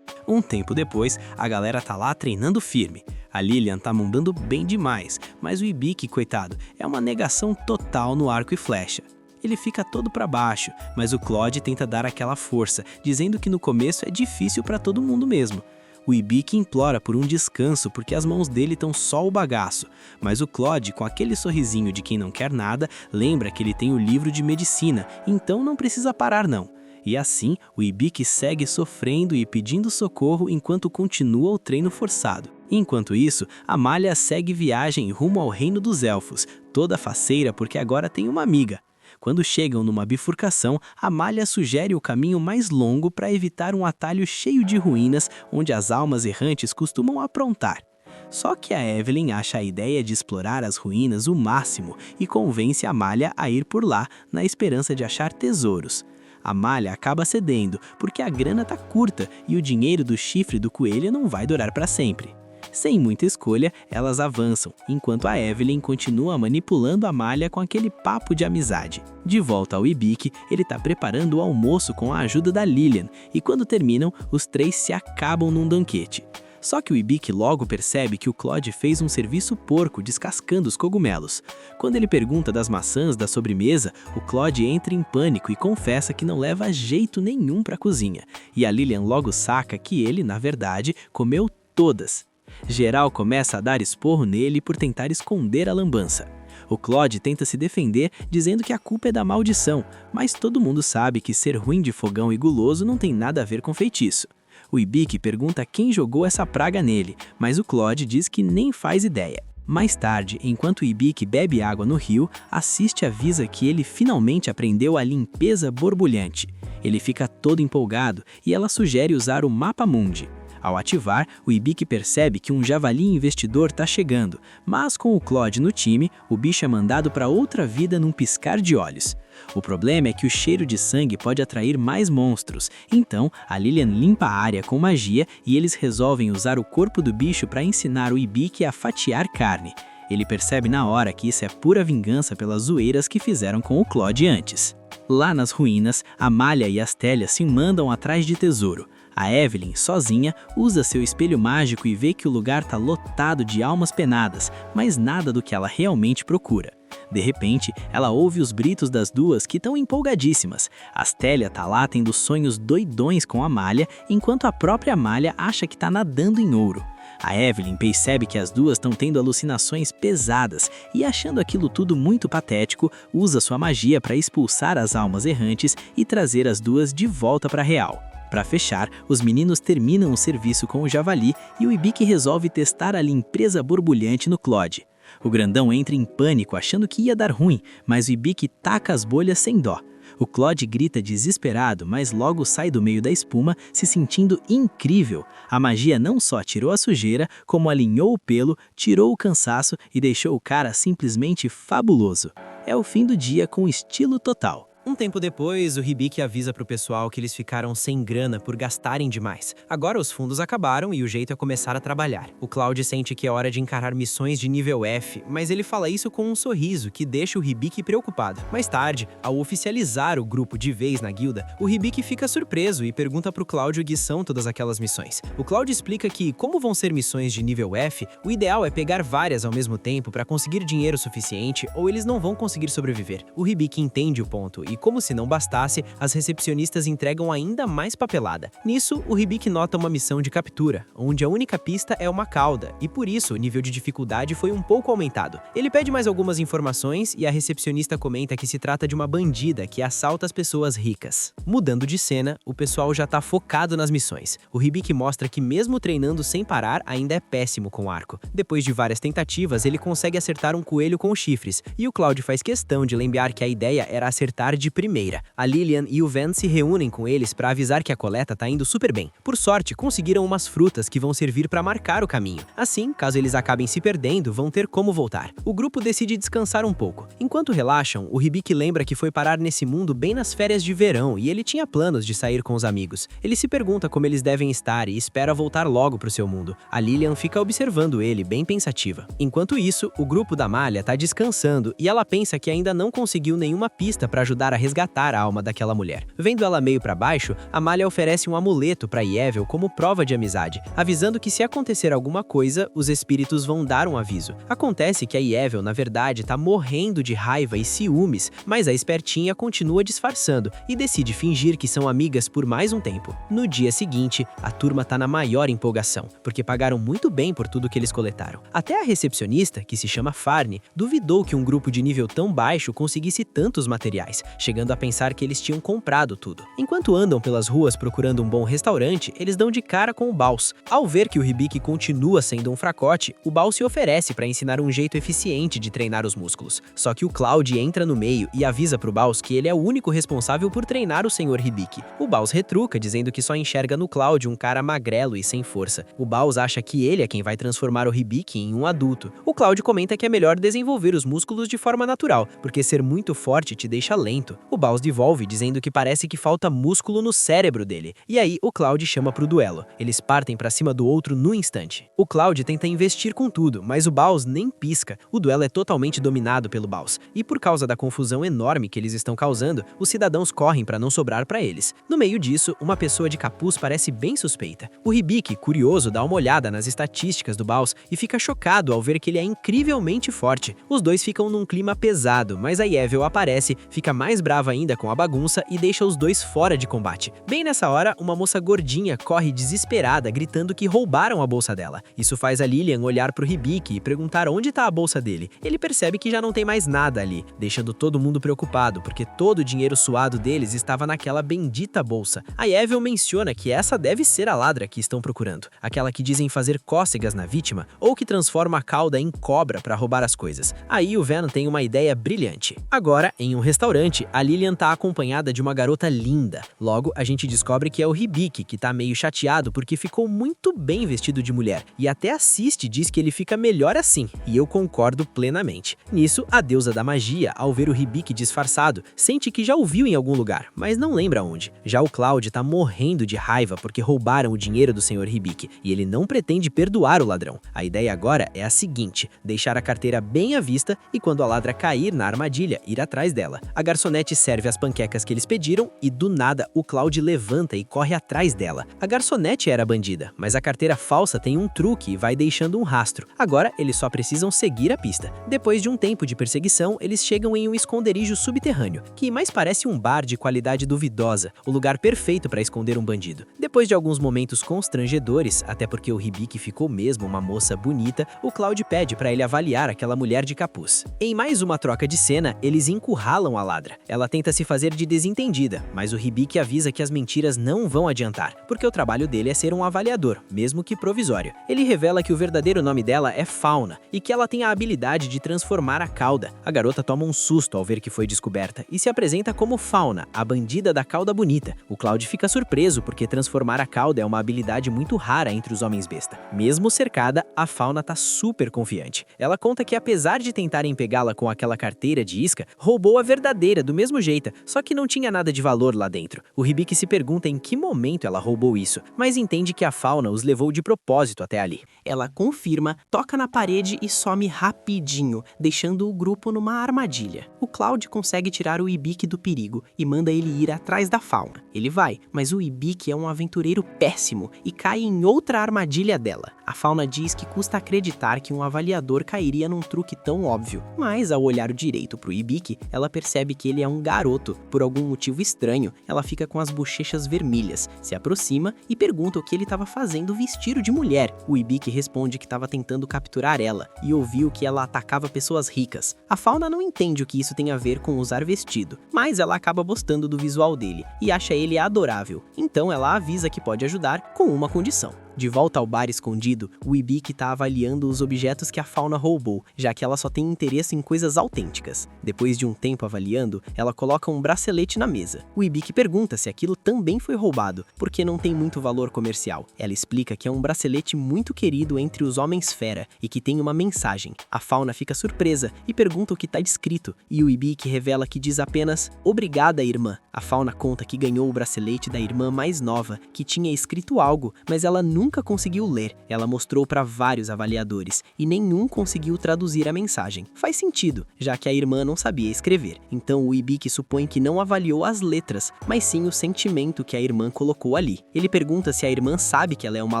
Um tempo depois, a galera tá lá treinando firme. A Lilian tá mandando bem demais, mas o Ibiki, coitado, é uma negação total no arco e flecha. Ele fica todo pra baixo, mas o Claude tenta dar aquela força, dizendo que no começo é difícil pra todo mundo mesmo. O Ibiki implora por um descanso porque as mãos dele estão só o bagaço, mas o Claude, com aquele sorrisinho de quem não quer nada, lembra que ele tem o livro de medicina, então não precisa parar não. E assim, o Ibiki segue sofrendo e pedindo socorro enquanto continua o treino forçado. Enquanto isso, Amália segue viagem rumo ao reino dos elfos, toda faceira porque agora tem uma amiga. Quando chegam numa bifurcação, Amália sugere o caminho mais longo para evitar um atalho cheio de ruínas onde as almas errantes costumam aprontar. Só que a Evelyn acha a ideia de explorar as ruínas o máximo e convence Amália a ir por lá na esperança de achar tesouros. Amália acaba cedendo porque a grana tá curta e o dinheiro do chifre do coelho não vai durar para sempre. Sem muita escolha, elas avançam, enquanto a Evelyn continua manipulando Amália com aquele papo de amizade. De volta ao Ibiki, ele tá preparando o almoço com a ajuda da Lilian, e quando terminam, os três se acabam num banquete. Só que o Ibiki logo percebe que o Claude fez um serviço porco descascando os cogumelos. Quando ele pergunta das maçãs da sobremesa, o Claude entra em pânico e confessa que não leva jeito nenhum pra cozinha. E a Lilian logo saca que ele, na verdade, comeu todas. Geral começa a dar esporro nele por tentar esconder a lambança. O Claude tenta se defender, dizendo que a culpa é da maldição, mas todo mundo sabe que ser ruim de fogão e guloso não tem nada a ver com feitiço. O Ibiki pergunta quem jogou essa praga nele, mas o Claude diz que nem faz ideia. Mais tarde, enquanto o Ibiki bebe água no rio, assiste avisa que ele finalmente aprendeu a limpeza borbulhante. Ele fica todo empolgado e ela sugere usar o Mapa Mundi. Ao ativar, o Ibiki percebe que um javali investidor está chegando, mas com o Claude no time, o bicho é mandado para outra vida num piscar de olhos. O problema é que o cheiro de sangue pode atrair mais monstros, então a Lilian limpa a área com magia e eles resolvem usar o corpo do bicho para ensinar o Ibiki a fatiar carne. Ele percebe na hora que isso é pura vingança pelas zoeiras que fizeram com o Claude antes. Lá nas ruínas, Amália e Astélia se mandam atrás de tesouro. A Evelyn, sozinha, usa seu espelho mágico e vê que o lugar está lotado de almas penadas, mas nada do que ela realmente procura. De repente, ela ouve os gritos das duas que estão empolgadíssimas. Astélia tá lá tendo sonhos doidões com Amália, enquanto a própria Amália acha que tá nadando em ouro. A Evelyn percebe que as duas estão tendo alucinações pesadas e, achando aquilo tudo muito patético, usa sua magia para expulsar as almas errantes e trazer as duas de volta para a real. Para fechar, os meninos terminam o serviço com o javali e o Ibiki resolve testar a limpeza borbulhante no Claude. O grandão entra em pânico achando que ia dar ruim, mas o Ibiki taca as bolhas sem dó. O Claude grita desesperado, mas logo sai do meio da espuma, se sentindo incrível. A magia não só tirou a sujeira, como alinhou o pelo, tirou o cansaço e deixou o cara simplesmente fabuloso. É o fim do dia com estilo total. Um tempo depois, o Hibiki avisa pro pessoal que eles ficaram sem grana por gastarem demais. Agora os fundos acabaram e o jeito é começar a trabalhar. O Claude sente que é hora de encarar missões de nível F, mas ele fala isso com um sorriso que deixa o Hibiki preocupado. Mais tarde, ao oficializar o grupo de vez na guilda, o Hibiki fica surpreso e pergunta pro Claude o que são todas aquelas missões. O Claude explica que, como vão ser missões de nível F, o ideal é pegar várias ao mesmo tempo para conseguir dinheiro suficiente ou eles não vão conseguir sobreviver. O Hibiki entende o ponto e como se não bastasse, as recepcionistas entregam ainda mais papelada. Nisso, o Hibiki nota uma missão de captura, onde a única pista é uma cauda, e por isso o nível de dificuldade foi um pouco aumentado. Ele pede mais algumas informações e a recepcionista comenta que se trata de uma bandida que assalta as pessoas ricas. Mudando de cena, o pessoal já tá focado nas missões. O Hibiki mostra que mesmo treinando sem parar, ainda é péssimo com o arco. Depois de várias tentativas, ele consegue acertar um coelho com chifres, e o Cloud faz questão de lembrar que a ideia era acertar de primeira. A Lillian e o Van se reúnem com eles para avisar que a coleta tá indo super bem. Por sorte, conseguiram umas frutas que vão servir para marcar o caminho. Assim, caso eles acabem se perdendo, vão ter como voltar. O grupo decide descansar um pouco. Enquanto relaxam, o Hibiki lembra que foi parar nesse mundo bem nas férias de verão e ele tinha planos de sair com os amigos. Ele se pergunta como eles devem estar e espera voltar logo pro seu mundo. A Lillian fica observando ele, bem pensativa. Enquanto isso, o grupo da Malha tá descansando e ela pensa que ainda não conseguiu nenhuma pista para ajudar a resgatar a alma daquela mulher. Vendo ela meio para baixo, a Malha oferece um amuleto para Yevel como prova de amizade, avisando que se acontecer alguma coisa, os espíritos vão dar um aviso. Acontece que a Yevel, na verdade, tá morrendo de raiva e ciúmes, mas a espertinha continua disfarçando e decide fingir que são amigas por mais um tempo. No dia seguinte, a turma tá na maior empolgação, porque pagaram muito bem por tudo que eles coletaram. Até a recepcionista, que se chama Farne, duvidou que um grupo de nível tão baixo conseguisse tantos materiais, chegando a pensar que eles tinham comprado tudo. Enquanto andam pelas ruas procurando um bom restaurante, eles dão de cara com o Baus. Ao ver que o Hibiki continua sendo um fracote, o Baus se oferece para ensinar um jeito eficiente de treinar os músculos. Só que o Cloud entra no meio e avisa pro Baus que ele é o único responsável por treinar o Sr. Hibiki. O Baus retruca, dizendo que só enxerga no Cloud um cara magrelo e sem força. O Baus acha que ele é quem vai transformar o Hibiki em um adulto. O Cloud comenta que é melhor desenvolver os músculos de forma natural, porque ser muito forte te deixa lento. O Baus devolve, dizendo que parece que falta músculo no cérebro dele. E aí o Cloud chama pro duelo. Eles partem pra cima do outro no instante. O Cloud tenta investir com tudo, mas o Baus nem pisca. O duelo é totalmente dominado pelo Baus. E por causa da confusão enorme que eles estão causando, os cidadãos correm pra não sobrar pra eles. No meio disso, uma pessoa de capuz parece bem suspeita. O Hibiki, curioso, dá uma olhada nas estatísticas do Baus e fica chocado ao ver que ele é incrivelmente forte. Os dois ficam num clima pesado, mas a Yevel aparece, fica mais brava ainda com a bagunça e deixa os dois fora de combate. Bem nessa hora, uma moça gordinha corre desesperada, gritando que roubaram a bolsa dela. Isso faz a Lillian olhar pro Hibiki e perguntar onde tá a bolsa dele. Ele percebe que já não tem mais nada ali, deixando todo mundo preocupado, porque todo o dinheiro suado deles estava naquela bendita bolsa. A Yevel menciona que essa deve ser a ladra que estão procurando, aquela que dizem fazer cócegas na vítima, ou que transforma a cauda em cobra para roubar as coisas. Aí o Van tem uma ideia brilhante. Agora, em um restaurante, a Lillian tá acompanhada de uma garota linda. Logo, a gente descobre que é o Hibiki, que tá meio chateado porque ficou muito bem vestido de mulher, e até assiste e diz que ele fica melhor assim, e eu concordo plenamente. Nisso, a deusa da magia, ao ver o Hibiki disfarçado, sente que já o viu em algum lugar, mas não lembra onde. Já o Cloud tá morrendo de raiva porque roubaram o dinheiro do Sr. Hibiki, e ele não pretende perdoar o ladrão. A ideia agora é a seguinte: deixar a carteira bem à vista e quando a ladra cair na armadilha, ir atrás dela. A garçonete serve as panquecas que eles pediram e do nada o Cloud levanta e corre atrás dela. A garçonete era bandida, mas a carteira falsa tem um truque e vai deixando um rastro. Agora eles só precisam seguir a pista. Depois de um tempo de perseguição, eles chegam em um esconderijo subterrâneo, que mais parece um bar de qualidade duvidosa, o lugar perfeito para esconder um bandido. Depois de alguns momentos constrangedores, até porque o Hibiki ficou mesmo uma moça bonita, o Cloud pede para ele avaliar aquela mulher de capuz. Em mais uma troca de cena, eles encurralam a ladra. Ela tenta se fazer de desentendida, mas o Hibiki avisa que as mentiras não vão adiantar, porque o trabalho dele é ser um avaliador, mesmo que provisório. Ele revela que o verdadeiro nome dela é Fauna, e que ela tem a habilidade de transformar a cauda. A garota toma um susto ao ver que foi descoberta, e se apresenta como Fauna, a bandida da cauda bonita. O Cloud fica surpreso, porque transformar a cauda é uma habilidade muito rara entre os homens besta. Mesmo cercada, a Fauna tá super confiante. Ela conta que apesar de tentarem pegá-la com aquela carteira de isca, roubou a verdadeira do mesmo jeito, só que não tinha nada de valor lá dentro. O Hibiki se pergunta em que momento ela roubou isso, mas entende que a Fauna os levou de propósito até ali. Ela confirma, toca na parede e some rapidinho, deixando o grupo numa armadilha. O Cloud consegue tirar o Hibiki do perigo e manda ele ir atrás da Fauna. Ele vai, mas o Hibiki é um aventureiro péssimo e cai em outra armadilha dela. A Fauna diz que custa acreditar que um avaliador cairia num truque tão óbvio, mas ao olhar direito pro Hibiki, ela percebe que ele é um garoto. Por algum motivo estranho, ela fica com as bochechas vermelhas, se aproxima e pergunta o que ele estava fazendo vestido de mulher. O Hibiki responde que estava tentando capturar ela e ouviu que ela atacava pessoas ricas. A Fauna não entende o que isso tem a ver com usar vestido, mas ela acaba gostando do visual dele e acha ele adorável. Então ela avisa que pode ajudar com uma condição. De volta ao bar escondido, o Hibiki está avaliando os objetos que a Fauna roubou, já que ela só tem interesse em coisas autênticas. Depois de um tempo avaliando, ela coloca um bracelete na mesa. O Hibiki pergunta se aquilo também foi roubado, porque não tem muito valor comercial. Ela explica que é um bracelete muito querido entre os homens-fera e que tem uma mensagem. A Fauna fica surpresa e pergunta o que está escrito, e o Hibiki revela que diz apenas "Obrigada, irmã". A Fauna conta que ganhou o bracelete da irmã mais nova, que tinha escrito algo, mas ela nunca conseguiu ler. Ela mostrou para vários avaliadores e nenhum conseguiu traduzir a mensagem. Faz sentido, já que a irmã não sabia escrever. Então o Hibiki supõe que não avaliou as letras, mas sim o sentimento que a irmã colocou ali. Ele pergunta se a irmã sabe que ela é uma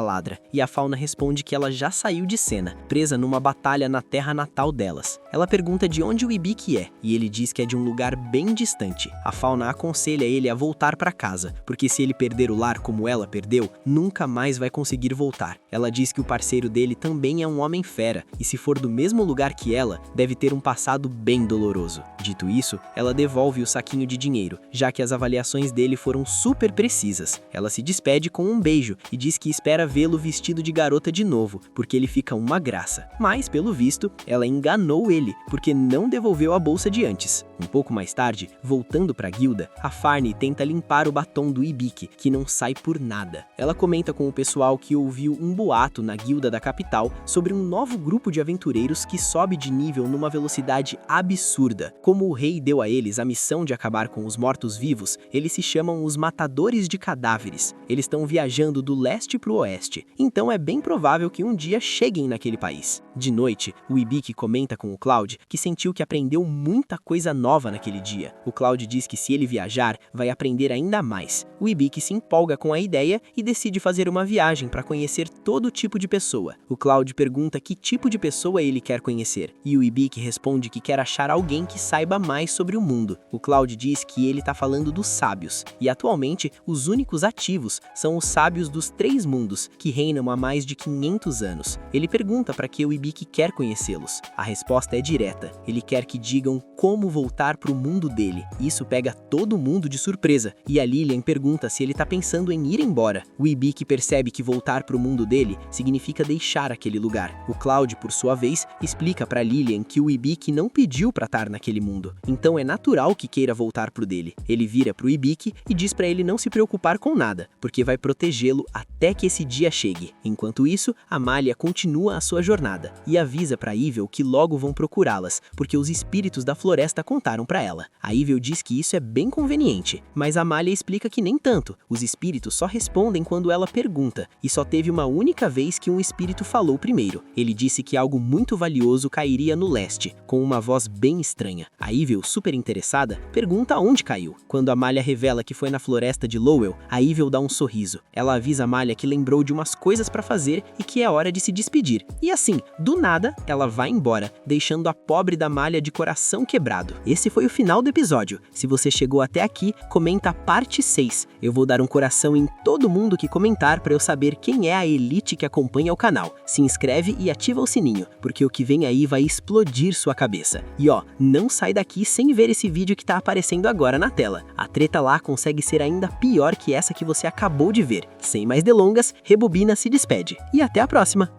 ladra, e a Fauna responde que ela já saiu de cena, presa numa batalha na terra natal delas. Ela pergunta de onde o Hibiki é, e ele diz que é de um lugar bem distante. A Fauna aconselha ele a voltar para casa, porque se ele perder o lar como ela perdeu, nunca mais vai conseguir voltar. Ela diz que o parceiro dele também é um homem fera, e se for do mesmo lugar que ela, deve ter um passado bem doloroso. Dito isso, ela devolve o saquinho de dinheiro, já que as avaliações dele foram super precisas. Ela se despede com um beijo e diz que espera vê-lo vestido de garota de novo, porque ele fica uma graça. Mas, pelo visto, ela enganou ele, porque não devolveu a bolsa de antes. Um pouco mais tarde, voltando para a guilda, a Farney tenta limpar o batom do Hibiki, que não sai por nada. Ela comenta com o pessoal que ouviu um boato na guilda da capital sobre um novo grupo de aventureiros que sobe de nível numa velocidade absurda. Como o rei deu a eles a missão de acabar com os mortos-vivos, eles se chamam os Matadores de Cadáveres. Eles estão viajando do leste para o oeste, então é bem provável que um dia cheguem naquele país. De noite, o Hibiki comenta com o Cloud que sentiu que aprendeu muita coisa nova naquele dia. O Cloud diz que se ele viajar, vai aprender ainda mais. O Hibiki se empolga com a ideia e decide fazer uma viagem para conhecer todo tipo de pessoa. O Cloud pergunta que tipo de pessoa ele quer conhecer, e o Hibiki responde que quer achar alguém que saiba mais sobre o mundo. O Cloud diz que ele está falando dos sábios, e atualmente os únicos ativos são os sábios dos 3 mundos, que reinam há mais de 500 anos. Ele pergunta para que o Hibiki quer conhecê-los. A resposta é direta, ele quer que digam como voltar para o mundo dele. Isso pega todo mundo de surpresa, e a Lilian pergunta se ele está pensando em ir embora. O Hibiki percebe que voltar para o mundo dele significa deixar aquele lugar. O Cloud, por sua vez, explica para Lilian que o Hibiki não pediu para estar naquele mundo, então é natural que queira voltar pro dele. Ele vira pro Hibiki e diz para ele não se preocupar com nada, porque vai protegê-lo até que esse dia chegue. Enquanto isso, Amalia continua a sua jornada e avisa para Evil que logo vão procurá-las, porque os espíritos da floresta contaram para ela. A Evil diz que isso é bem conveniente, mas Amalia explica que nem tanto. Os espíritos só respondem quando ela pergunta, e só teve uma única vez que um espírito falou primeiro. Ele disse que algo muito valioso cairia no leste, com uma voz bem estranha. A Evil, super interessada, pergunta onde caiu. Quando Amalia revela que foi na floresta de Lowell, a Evil dá um sorriso. Ela avisa Amalia que lembrou de umas coisas para fazer e que é hora de se despedir. E assim, do nada, ela vai embora, deixando a pobre da Amalia de coração quebrado. Esse foi o final do episódio. Se você chegou até aqui, comenta a parte 6. Eu vou dar um coração em todo mundo que comentar para eu saber quem é a elite que acompanha o canal. Se inscreve e ativa o sininho, porque o que vem aí vai explodir sua cabeça. E ó, não sai daqui sem ver esse vídeo que tá aparecendo agora na tela. A treta lá consegue ser ainda pior que essa que você acabou de ver. Sem mais delongas, Rebobina se despede. E até a próxima!